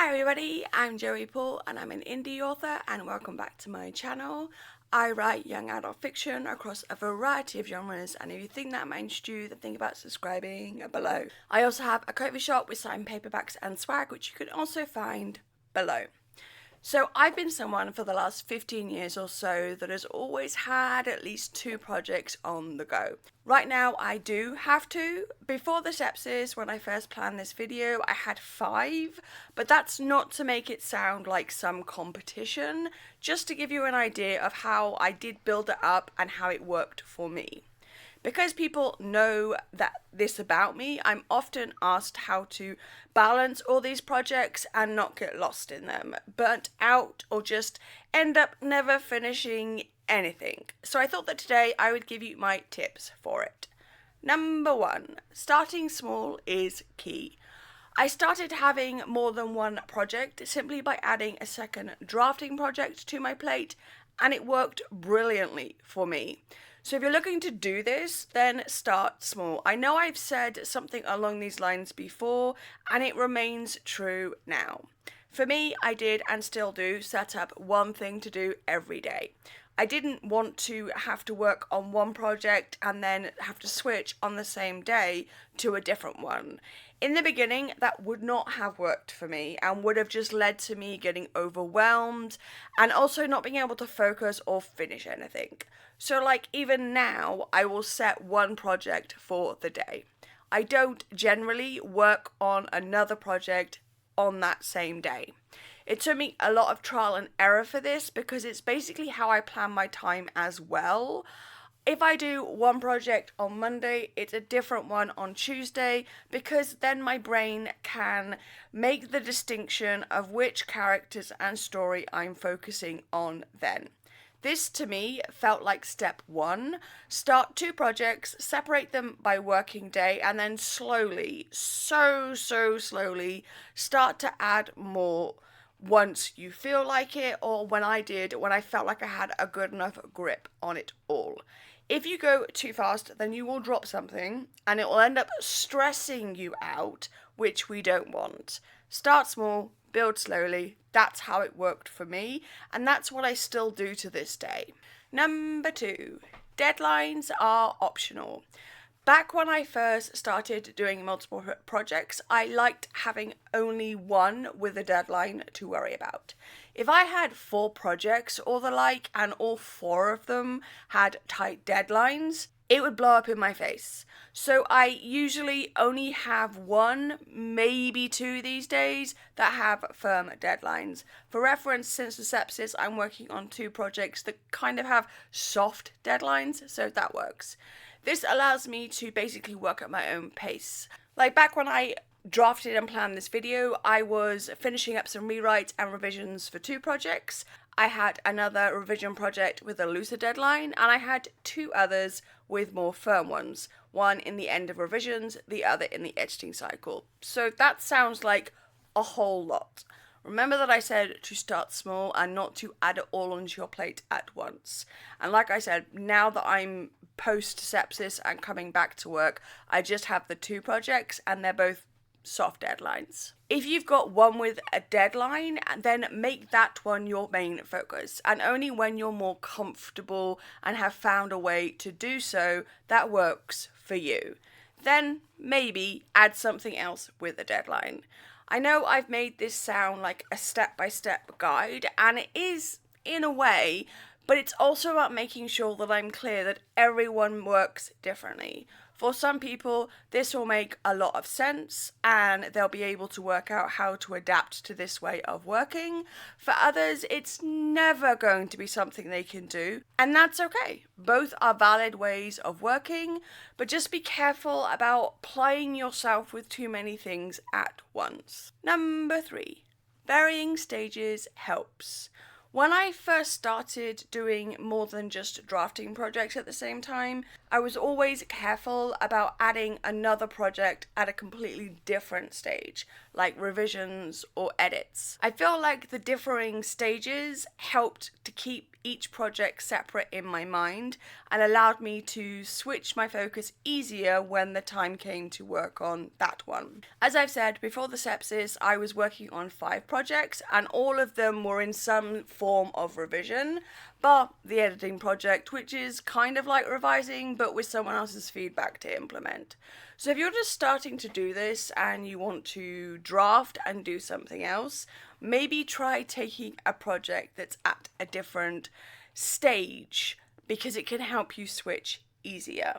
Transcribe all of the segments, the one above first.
Hi everybody, I'm Joey Paul and I'm an indie author and welcome back to my channel. I write young adult fiction across a variety of genres, and if you think that might interest you, then think about subscribing below. I also have a coffee shop with signed paperbacks and swag, which you can also find below. So I've been someone for the last 15 years or so that has always had at least 2 projects on the go. Right now I do have 2. Before the sepsis, when I first planned this video, I had 5, but that's not to make it sound like some competition, just to give you an idea of how I did build it up and how it worked for me. Because people know this about me, I'm often asked how to balance all these projects and not get lost in them, burnt out, or just end up never finishing anything. So I thought that today I would give you my tips for it. Number 1, starting small is key. I started having more than one project simply by adding a second drafting project to my plate, and it worked brilliantly for me. So if you're looking to do this, then start small. I know I've said something along these lines before, and it remains true now. For me, I did and still do set up one thing to do every day. I didn't want to have to work on one project and then have to switch on the same day to a different one. In the beginning, that would not have worked for me and would have just led to me getting overwhelmed and also not being able to focus or finish anything. So like even now, I will set one project for the day. I don't generally work on another project on that same day. It took me a lot of trial and error for this because it's basically how I plan my time as well. If I do one project on Monday, it's a different one on Tuesday, because then my brain can make the distinction of which characters and story I'm focusing on then. This to me felt like step 1. Start 2 projects, separate them by working day, and then slowly, so slowly, start to add more once you feel like it, or when I felt like I had a good enough grip on it all. If you go too fast, then you will drop something and it will end up stressing you out, which we don't want. Start small, build slowly. That's how it worked for me, and that's what I still do to this day. Number 2, deadlines are optional. Back when I first started doing multiple projects, I liked having only one with a deadline to worry about. If I had 4 projects or the like, and all 4 of them had tight deadlines, it would blow up in my face. So I usually only have 1, maybe 2 these days that have firm deadlines. For reference, since the sepsis, I'm working on 2 projects that kind of have soft deadlines, so that works. This allows me to basically work at my own pace. Like back when I drafted and planned this video, I was finishing up some rewrites and revisions for 2 projects. I had another revision project with a looser deadline, and I had 2 others with more firm ones. One in the end of revisions, the other in the editing cycle. So that sounds like a whole lot. Remember that I said to start small and not to add it all onto your plate at once. And like I said, now that I'm post-sepsis and coming back to work, I just have the 2 projects and they're both soft deadlines. If you've got one with a deadline, then make that one your main focus, and only when you're more comfortable and have found a way to do so that works for you, then maybe add something else with a deadline. I know I've made this sound like a step-by-step guide, and it is in a way, but it's also about making sure that I'm clear that everyone works differently. For some people, this will make a lot of sense and they'll be able to work out how to adapt to this way of working. For others, it's never going to be something they can do, and that's okay. Both are valid ways of working, but just be careful about plying yourself with too many things at once. Number 3, varying stages helps. When I first started doing more than just drafting projects at the same time, I was always careful about adding another project at a completely different stage, like revisions or edits. I feel like the differing stages helped to keep each project separate in my mind and allowed me to switch my focus easier when the time came to work on that one. As I've said, before the sepsis, I was working on 5 projects and all of them were in some form of revision, but the editing project, which is kind of like revising but with someone else's feedback to implement. So if you're just starting to do this and you want to draft and do something else, maybe try taking a project that's at a different stage because it can help you switch easier.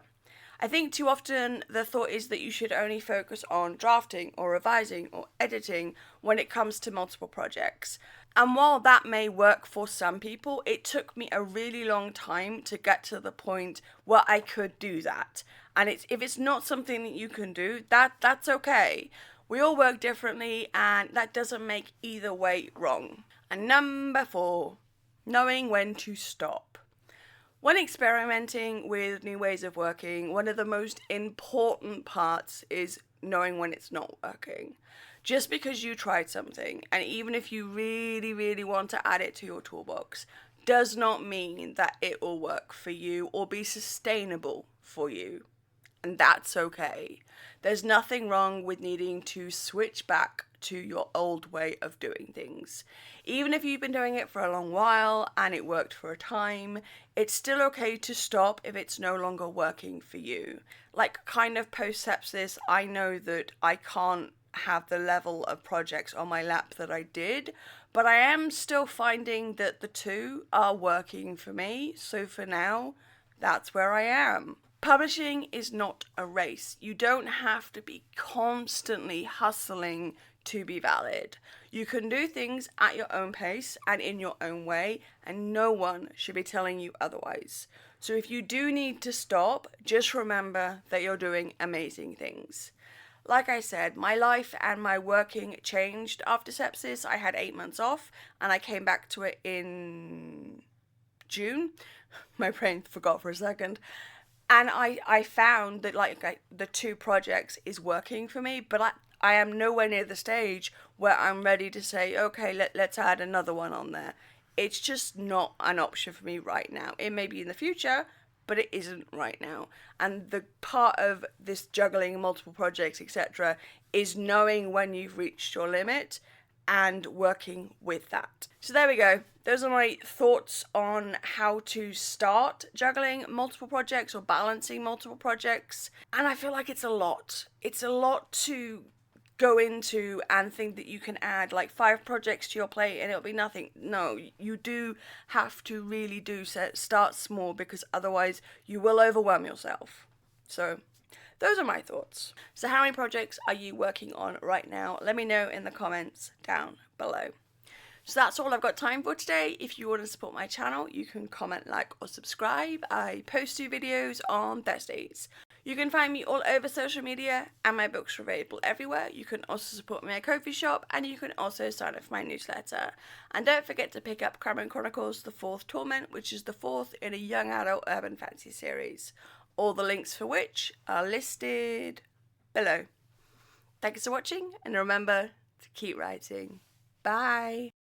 I think too often the thought is that you should only focus on drafting or revising or editing when it comes to multiple projects. And while that may work for some people, it took me a really long time to get to the point where I could do that. And if it's not something that you can do, that's okay. We all work differently and that doesn't make either way wrong. And number 4, knowing when to stop. When experimenting with new ways of working, one of the most important parts is knowing when it's not working. Just because you tried something, and even if you really, really want to add it to your toolbox, does not mean that it will work for you or be sustainable for you. And that's okay. There's nothing wrong with needing to switch back to your old way of doing things. Even if you've been doing it for a long while and it worked for a time, it's still okay to stop if it's no longer working for you. Like kind of post-sepsis, I know that I can't have the level of projects on my lap that I did, but I am still finding that the 2 are working for me. So for now, that's where I am. Publishing is not a race. You don't have to be constantly hustling to be valid. You can do things at your own pace and in your own way, and no one should be telling you otherwise. So if you do need to stop, just remember that you're doing amazing things. Like I said, my life and my working changed after sepsis. I had 8 months off and I came back to it in June. My brain forgot for a second. And I found that the 2 projects is working for me, but I am nowhere near the stage where I'm ready to say, okay, let's add another one on there. It's just not an option for me right now. It may be in the future, but it isn't right now. And the part of this juggling multiple projects, etc., is knowing when you've reached your limit and working with that. So there we go. Those are my thoughts on how to start juggling multiple projects or balancing multiple projects. And I feel like it's a lot. It's a lot to go into and think that you can add like 5 projects to your plate and it'll be nothing. No, you do have to really start small, because otherwise you will overwhelm yourself. So those are my thoughts. So how many projects are you working on right now? Let me know in the comments down below. So that's all I've got time for today. If you want to support my channel, you can comment, like, or subscribe. I post 2 videos on Thursdays. You can find me all over social media and my books are available everywhere. You can also support my Ko-fi shop and you can also sign up for my newsletter. And don't forget to pick up Cameron Chronicles The Fourth Torment, which is the 4th in a young adult urban fantasy series. All the links for which are listed below. Thank you for watching and remember to keep writing. Bye!